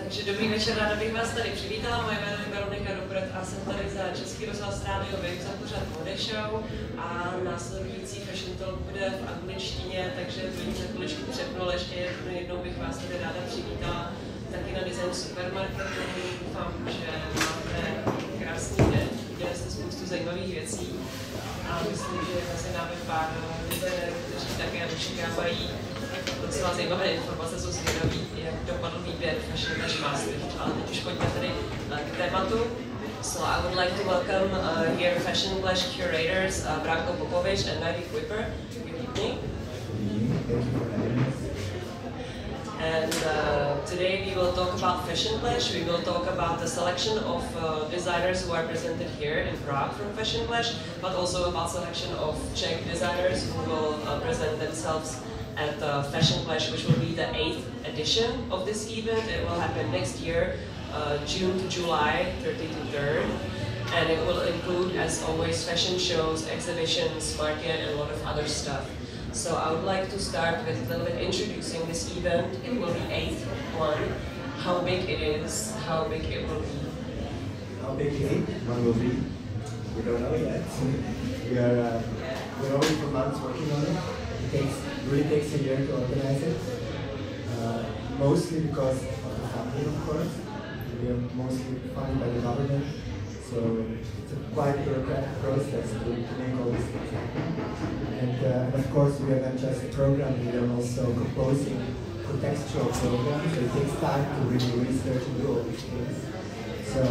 Takže dobrý večer, ráda bych vás tady přivítala. Moje jméno je Veronika Ruppert a jsem tady za Český rozhlas rádio za pořad Modeschau a následující Fashion Talk bude v angličtině, takže to za chviličku přepnul. Ještě jednou bych vás tady ráda přivítala taky na designSUPERMARKETu. Doufám, že máte krásný den, viděli jste spoustu zajímavých věcí a myslím, že mezi námi pár designérů, kteří také očekávají docela zajímavé informace, jsou zvědaví, jak dopadl výběr Fashion Clash Maastricht. Ale teď už pojďme tedy k tématu. So I would like to welcome here Fashion Clash curators Branko Popovic and Nadia Kuiper. Good evening. And today we will talk about Fashion Clash. We will talk about the selection of designers who are presented here in Prague from Fashion Clash, but also about selection of Czech designers who will present themselves at Fashion Clash, which will be the 8th edition of this event. It will happen next year, June to July, 30 to 3rd. And it will include, as always, fashion shows, exhibitions, market, and a lot of other stuff. So I would like to start with a little bit introducing this event. It will be 8th one, how big it is, how big it will be. How big one will be? We don't know yet. We're only for months working on it. It really takes a year to organize it, mostly because of the funding, of course. We are mostly funded by the government, so it's a quite bureaucratic process to make all these things happen. And of course, we are not just programming, we are also composing contextual programs, so it takes time to really research and do all these things. So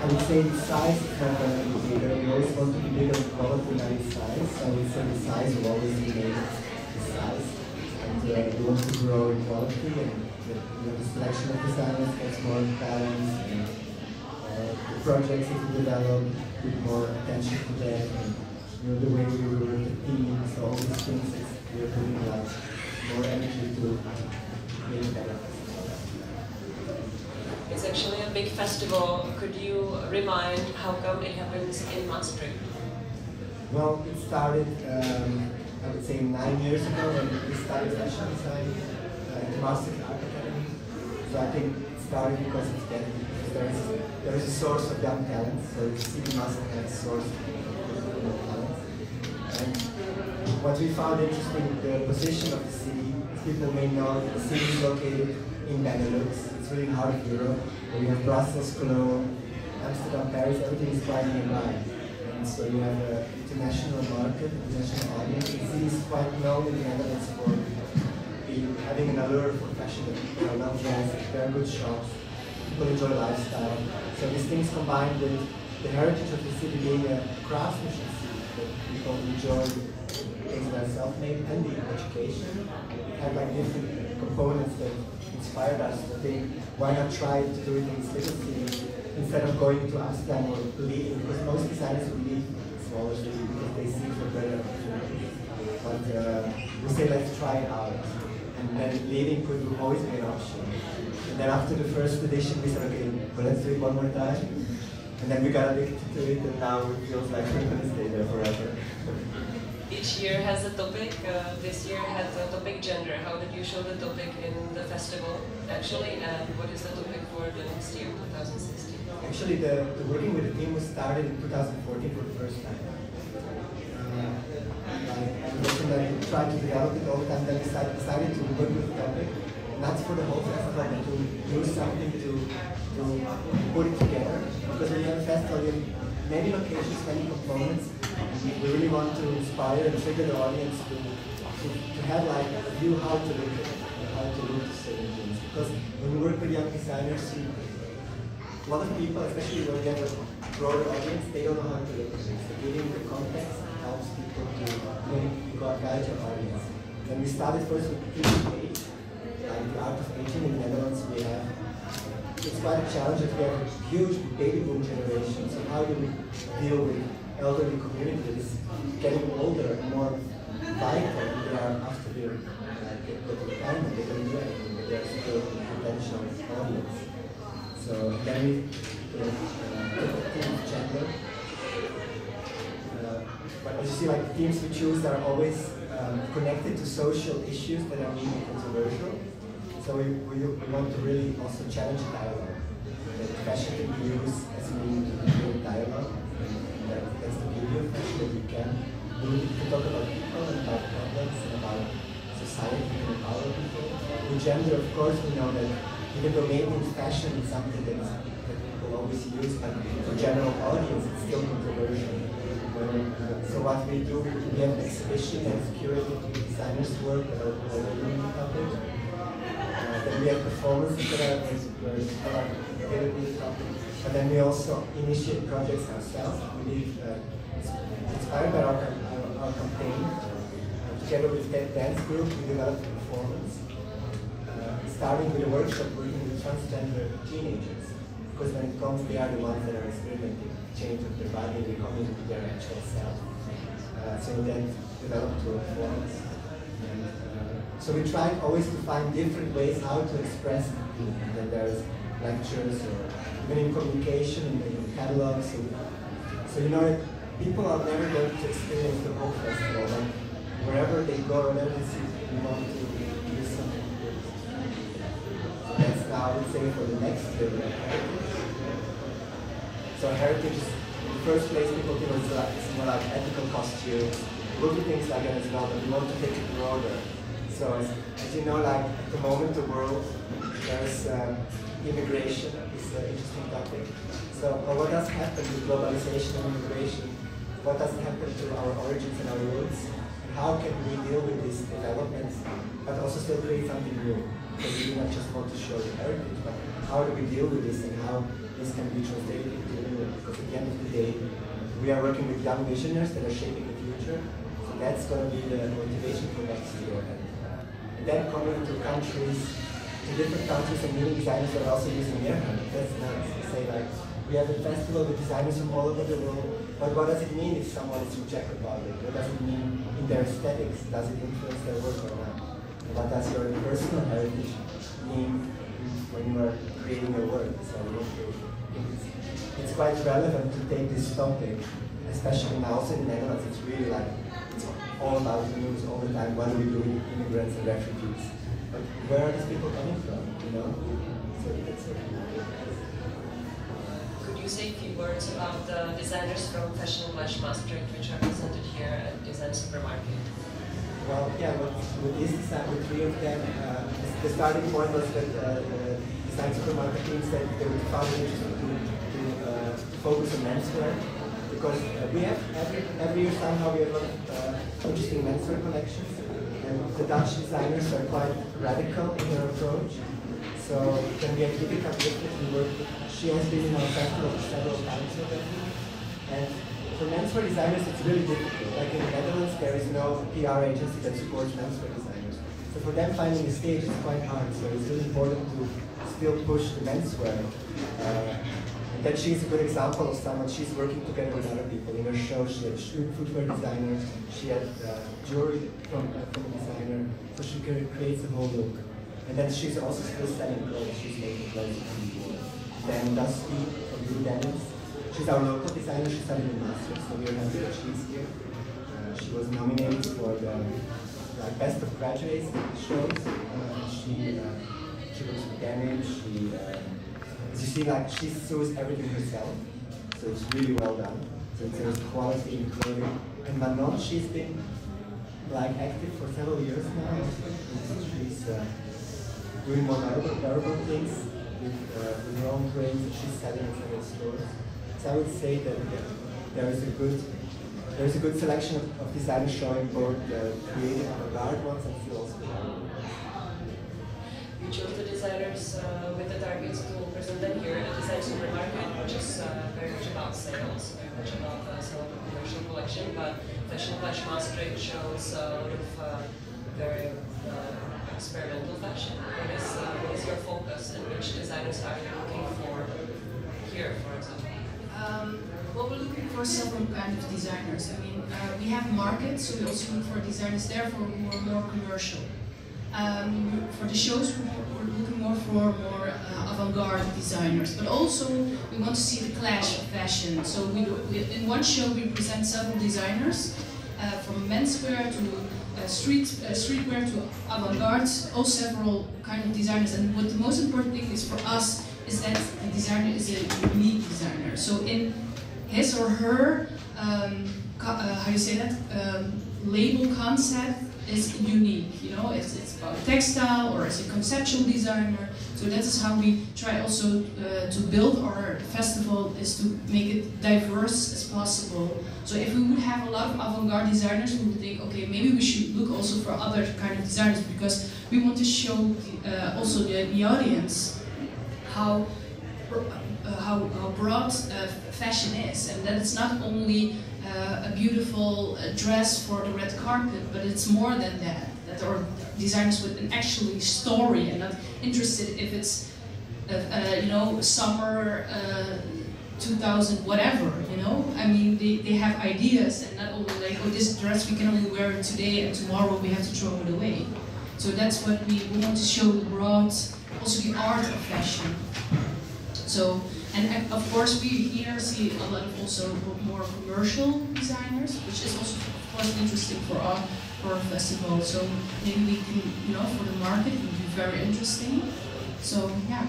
I would say the size is not going to be bigger. We always want to be bigger in quality than in size. So I would say the size will always remain the size. And we want to grow in quality, and the selection of designers gets more balanced, and the projects that we develop with more attention to them, and the way we work the teams, all these things we are putting like more energy to make better. It's actually a big festival. Could you remind how come it happens in Maastricht? Well, it started, I would say 9 years ago when we started fashion design at the Maastricht Art Academy. So I think it started because there is a source of young talent. So the city Maastricht has a source of young talent. And what we found interesting, the position of the city, as people may know, the city is located in Benelux. It's really hard of Europe. We have Brussels, Cologne, Amsterdam, Paris, everything is quite nearby. And so you have an international market, international audience. The city is quite known in the Netherlands for having an allure for fashion. There are well dressed, very good shops, people enjoy lifestyle. So these things combined with the heritage of the city being a craftsmanship city, that people enjoy things that are self-made, and the education have like different components that inspired us to think, why not try to do it in this little city instead of going to Amsterdam or leaving, because most designers will leave smaller cities because they see for better opportunities. But we say let's try it out, and then leaving could always be an option. And then after the first edition we said, okay, well, let's do it one more time, and then we got addicted to it, and now it feels like we're going to stay there forever. Each year has a topic. This year had the topic gender. How did you show the topic in the festival, actually, and what is the topic for the next year, 2016? Actually, the working with the team was started in 2014 for the first time. We tried to develop it all the time, then we decided to work with the topic, not for the whole festival, but to do something to put it together. Because when you have a festival, you have many locations, many components. We really want to inspire and trigger the audience to have like a view how to look at it, how to look at certain things. Because when we work with young designers, a lot of people, especially when you have a broader audience, they don't know how to look at it. So giving the context helps people to guide your audience. When we started first with age, like the art of aging in the Netherlands, it's quite a challenge that we have a huge baby boom generation. So how do we deal with elderly community that is getting older and more vital than they are after their retirement? They don't do anything, but they're still a potential audience. So then we took a theme of gender. But as you see, like the themes we choose are always connected to social issues that are really controversial. So we want to really also challenge dialogue. That fashion can be used as a means to build dialogue. And that's the beauty of fashion, that we can talk about people and about problems and about society and empower people. With gender, of course, we know that even though maybe fashion is something that people always use, but for general audience, it's still controversial. So what we do, we have an exhibition that's curated with designers' work that are already in the public. Then we have performances that are available in the public. But then we also initiate projects ourselves. We inspired by our campaign. Together with that dance group, we developed a performance, starting with a workshop working with transgender teenagers. Because when it comes, they are the ones that are experimenting change of their body, they come into their actual self. So then developed to a performance. And, so we try always to find different ways how to express it. And then there's lectures or even in communication, in catalogs. So you know that people are never going to experience the whole festival. And wherever they go, wherever they see, we want to do something good. So that's now, I would say, for the next year. So heritage is, in the first place, people think it's more like ethical costumes. We'll do things like that as well, but we want to take it broader. So as you know, like at the moment, the world, there's immigration is an interesting topic. So what does happen with globalization and immigration? What does happen to our origins and our roots? And how can we deal with these developments, but also still create something new? Because we do not just want to show the heritage, but how do we deal with this and how this can be translated into new? Because at the end of the day, we are working with young visionaries that are shaping the future. So that's going to be the motivation for next year. And then coming to countries, to different countries, and many designers are also using their hand. That's nice to say, like, we have a festival with designers from all over the world, but what does it mean if someone is from Czech Republic? What does it mean in their aesthetics? Does it influence their work or not? And what does your personal heritage mean when you are creating your work? So it's quite relevant to take this topic, especially now also in the Netherlands. It's really like, it's all about the news all the time. What do we do with immigrants and refugees? But where are these people coming from, you know? So that's it. Could you say a few words about the designers from Fashion Clash Maastricht, which are presented here at designSUPERMARKET? Well, yeah, with this design, with three of them, the starting point was that designSUPERMARKET teams that they would found it interesting to focus on menswear. Because we have, every year somehow we have a lot of interesting menswear collections. And the Dutch designers are quite radical in their approach. So then we have Judika Blikkert, she has been in our festival several times already. And for menswear designers it's really difficult. Like in the Netherlands there is no PR agency that supports menswear designers. So for them finding a stage is quite hard. So it's really important to still push the menswear. And then she's a good example of someone, she's working together with other people. In her show she had a footwear designer, she had jewelry from a designer, so she creates a whole look. And then she's also still selling clothes, she's making clothes for people. Then Dusty from Blue Denims, she's our local designer, she's studying in Maastricht, so we're happy that she's here. She was nominated for the Best of Graduates shows. She works with denim, as you see, like, she sews everything herself, so it's really well done. So there's quality in clothing. And Manon, she's been like active for several years now. She's doing more wearable things with her own brands, and she's selling in several stores. So I would say that there is a good selection of designers showing both the creative avant-garde ones and still also the ones. You chose the designers with the targets to present them here at the designSUPERMARKET, which is very much about sales, very much about selling a commercial collection, but Fashion Clash Maastricht shows a lot of very experimental fashion. What is your focus and which designers are you looking for here, for example? Well, we're looking for several kinds of designers. I mean, we have markets, so we also look for designers therefore who are more commercial. For the shows, we're looking more for more avant-garde designers, but also we want to see the clash of fashion. So in one show we present several designers, from menswear to streetwear to avant-garde, all several kind of designers. And what the most important thing is for us is that the designer is a unique designer. So in his or her, how do you say that, label concept is unique. You know, it's about textile or as a conceptual designer. So that is how we try also to build our festival, is to make it diverse as possible. So if we would have a lot of avant-garde designers, we would think, okay, maybe we should look also for other kind of designers, because we want to show also the audience how broad fashion is, and that it's not only a beautiful dress for the red carpet, but it's more than that. That are designers with an actually story and not interested if it's you know, summer 2000 whatever, you know. I mean, they have ideas, and not only like, oh, this dress we can only wear it today and tomorrow we have to throw it away. So that's what we want to show, the broad, also the art of fashion. So, and of course we here see a lot of also more commercial designers, which is also of course interesting for our festival. So maybe we can, you know, for the market it would be very interesting. So yeah.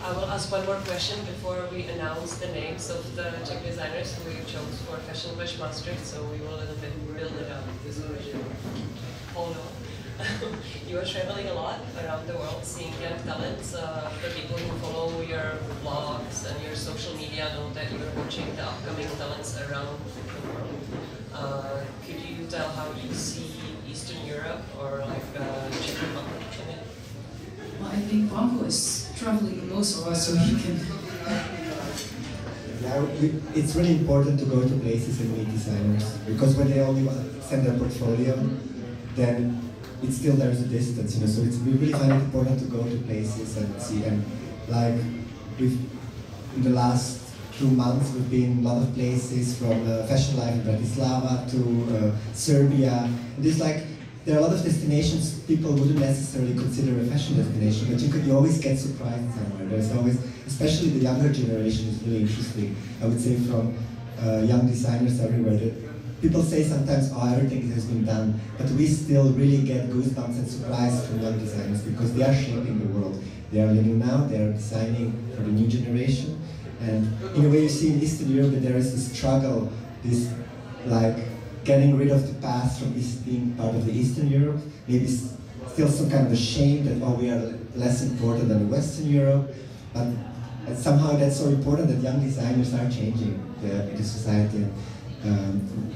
I will ask one more question before we announce the names of the Czech designers who we chose for Fashion Clash Maastricht, so we will a little bit build it up. This original. Hold on. You are traveling a lot around the world, seeing young talents. The people who follow your blogs and your social media know that you are watching the upcoming talents around the world. Could you tell how you see Eastern Europe or like Czech Republic in it? Well, I think Bambo is traveling the most of us, so he can. Yeah, it's really important to go to places and meet designers, because when they only send their portfolio, then it's still there's a distance, you know. So we really find it important to go to places and see. And like in the last 2 months, we've been a lot of places, from Fashion Life in Bratislava to Serbia. And there's like, there are a lot of destinations people wouldn't necessarily consider a fashion destination, but you always get surprised somewhere. There's always, especially the younger generation is really interesting. I would say from young designers everywhere. People say sometimes, oh, everything has been done, but we still really get goosebumps and surprise from young designers, because they are shaping the world. They are living now, they are designing for the new generation. And in a way you see in Eastern Europe that there is a struggle, this like getting rid of the past from being part of the Eastern Europe, maybe still some kind of a shame that, oh, we are less important than Western Europe, but somehow that's so important that young designers are changing the society.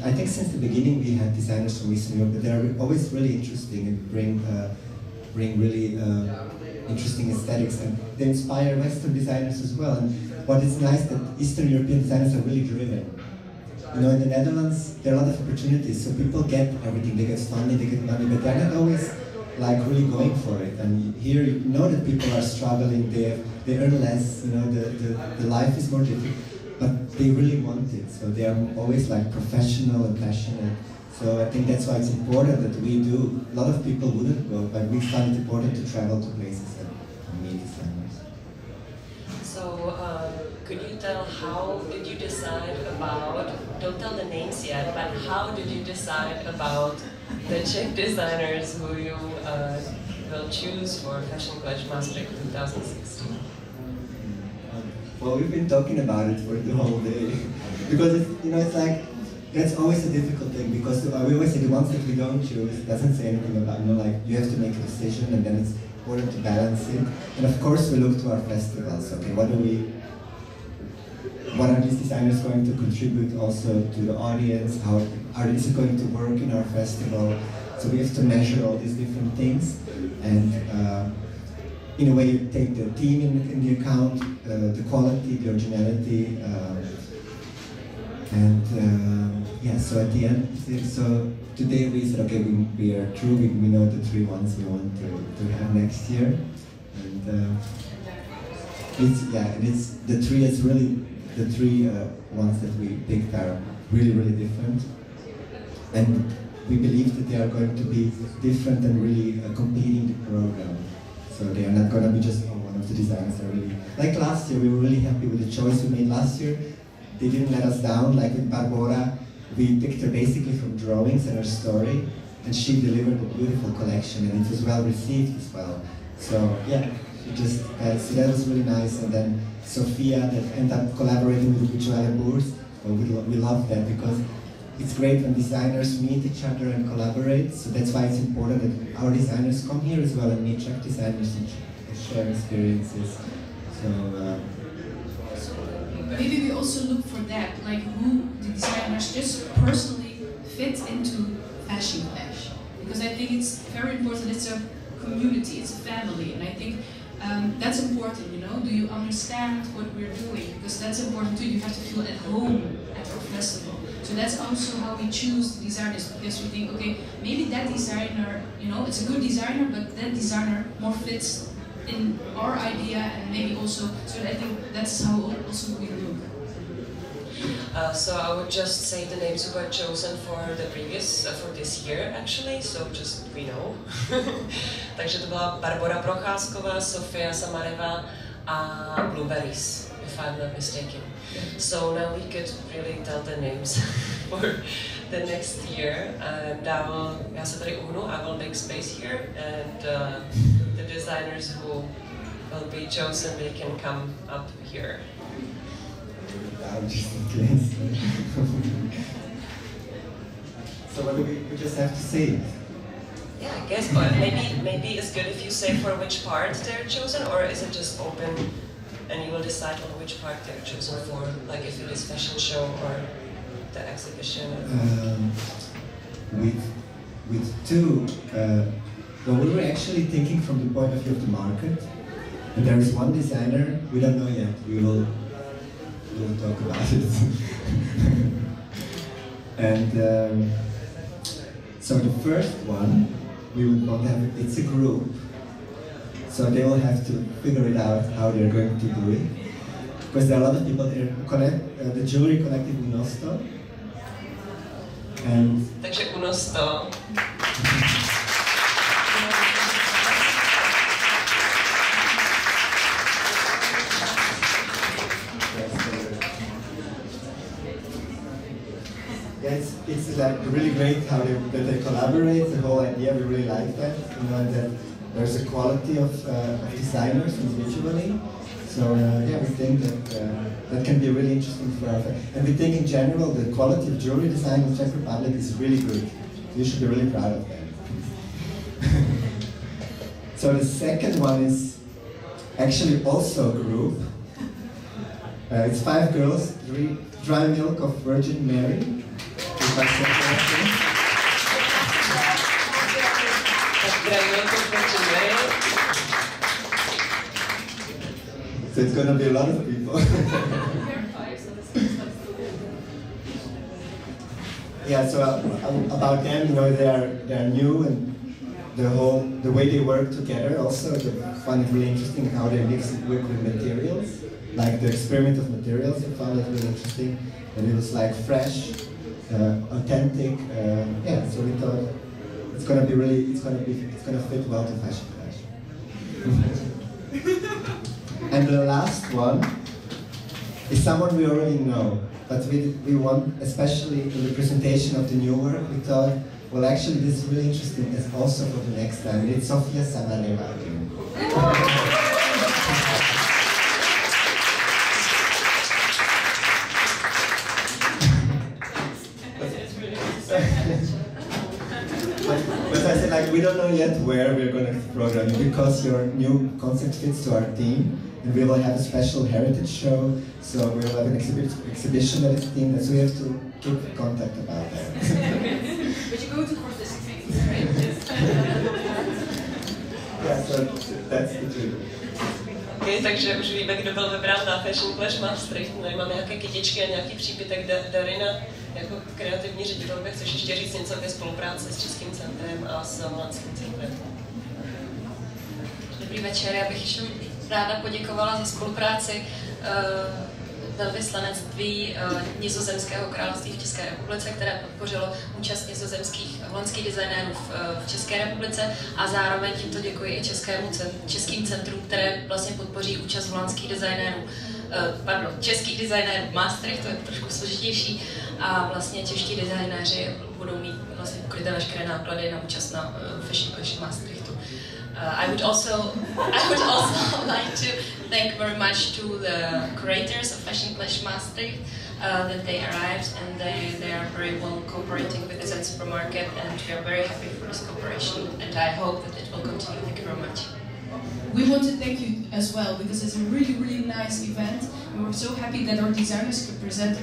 I think since the beginning we had designers from Eastern Europe, but they're always really interesting and bring really interesting aesthetics, and they inspire Western designers as well. And what is nice that Eastern European designers are really driven. You know, in the Netherlands there are a lot of opportunities, so people get everything, they get funding, they get money, but they're not always like really going for it. And here you know that people are struggling, they earn less, you know, the life is more difficult, but they really want it, so they are always like professional and passionate. So I think that's why it's important that we do. A lot of people wouldn't go, but we find it important to travel to places and meet designers. So could you tell, how did you decide about, don't tell the names yet, but how did you decide about the Czech designers who you will choose for Fashion Clash Maastricht 2016? Well, we've been talking about it for the whole day, because it's, you know, it's like, that's always a difficult thing, because we always say the ones that we don't choose doesn't say anything about, you know, like you have to make a decision, and then it's important to balance it. And of course we look to our festivals. Okay, what are these designers going to contribute also to the audience? How is it going to work in our festival? So we have to measure all these different things, and in a way you take the theme in the account, the quality, the originality, yeah, so at the end, so today we said, okay, we are through, we know the 3 ones we want to have next year. And it's the 3 is really, the 3 ones that we picked are really, really different. And we believe that they are going to be different and really competing the program. So they are not going to be just, oh, one of the designers are really, like last year, we were really happy with the choice we made last year. They didn't let us down, like with Barbora. we picked her basically from drawings and her story, and she delivered a beautiful collection, and it was well received as well. So yeah, so that was really nice. And then Sophia, that ended up collaborating with Virtuelle Bourse. We love that because it's great when designers meet each other and collaborate. So that's why it's important that our designers come here as well and meet Czech designers and share experiences. So maybe we also look for that, like who the designers just personally fit into Fashion Clash. Because I think it's very important. It's a community, it's a family, and I think that's important, you know. Do you understand what we're doing? Because that's important too. You have to feel at home at our festival. So that's also how we choose the designers, because we think, okay, maybe that designer, you know, it's a good designer, but that designer more fits in our idea, and maybe also, so I think that's how also we look. So I would just say the names who got chosen for the previous, for this year actually, so just we know. Takže to byla Barbora Procházková, Sofia Samareva a Blueberries, if I'm not mistaken. So now we could really tell the names for the next year, and já se tady uhnu, I will make space here, and the designers who will be chosen, they can come up here. So what do we just have to say? Yeah, I guess, but maybe it's good if you say for which part they're chosen, or is it just open and you will decide on which part they're chosen for, like if it is fashion show or the exhibition? With two, well, we were actually thinking from the point of view of the market, and there is one designer, we don't know yet, we'll talk about it. And so the first one, we would want to have, it's a group. So they will have to figure it out how they're going to do it. Because there are a lot of people there. The jury collective Unosto. And Takže Unosto. It's like really great how they collaborate. The whole idea, we really like that. You know, and that there's a quality of designers individually. So yeah, we think that that can be really interesting for our. And we think in general the quality of jewelry design in Czech Republic is really good. You should be really proud of that. So the second one is actually also a group. It's 5 girls, dry milk of Virgin Mary. So it's going to be a lot of people. Yeah, so about them, you know, they are new, and the way they work together also, I find it really interesting how they work with materials, like the experiment of materials. I found it really interesting, and it was like fresh, authentic. Yeah, so we thought it's gonna fit well to Fashion Clash. And the last one is someone we already know, but we want, especially in the presentation of the new work, we thought, well, actually this is really interesting as also for the next time. It's Sofia Samareva again. But I said, like, we don't know yet where we're going to program you, because your new concept fits to our theme, and we will have a special heritage show, so we will have an exhibition that is themed, so we have to keep contact about that. But you go to participate, right? Yeah, so that's the truth. Okay, takže už víme, kdo byl vybrán na Fashion Clash Maastricht. No, máme nějaké kytičky a nějaký přípitek. Darina, jako kreativní ředitelka, chceš ještě říct něco ke spolupráci s Českým centrem a s Mladským centrem? Dobrý večer, já bych ještě ráda poděkovala za spolupráci velvyslanectví Nizozemského království v České republice, které podpořilo účast nizozemských holandských designérů v České republice, a zároveň tímto děkuji i českým centrům, které vlastně podpoří účast holandských designérů českých designérů v Maastrichtu, to je trošku složitější, a vlastně čeští designéři budou mít vlastně pokryté veškeré náklady na účast na Fashion Clash Maastrichtu. I would also like to thank very much to the curators of Fashion Clash Maastricht that they arrived, and they are very well cooperating with designSUPERMARKET, and we are very happy for this cooperation, and I hope that it will continue. Thank you very much. We want to thank you as well, because it's a really, really nice event, and we're so happy that our designers could present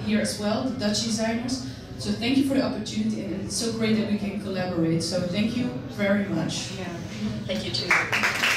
here as well, the Dutch designers. So thank you for the opportunity, and it's so great that we can collaborate. So thank you very much. Thank you too.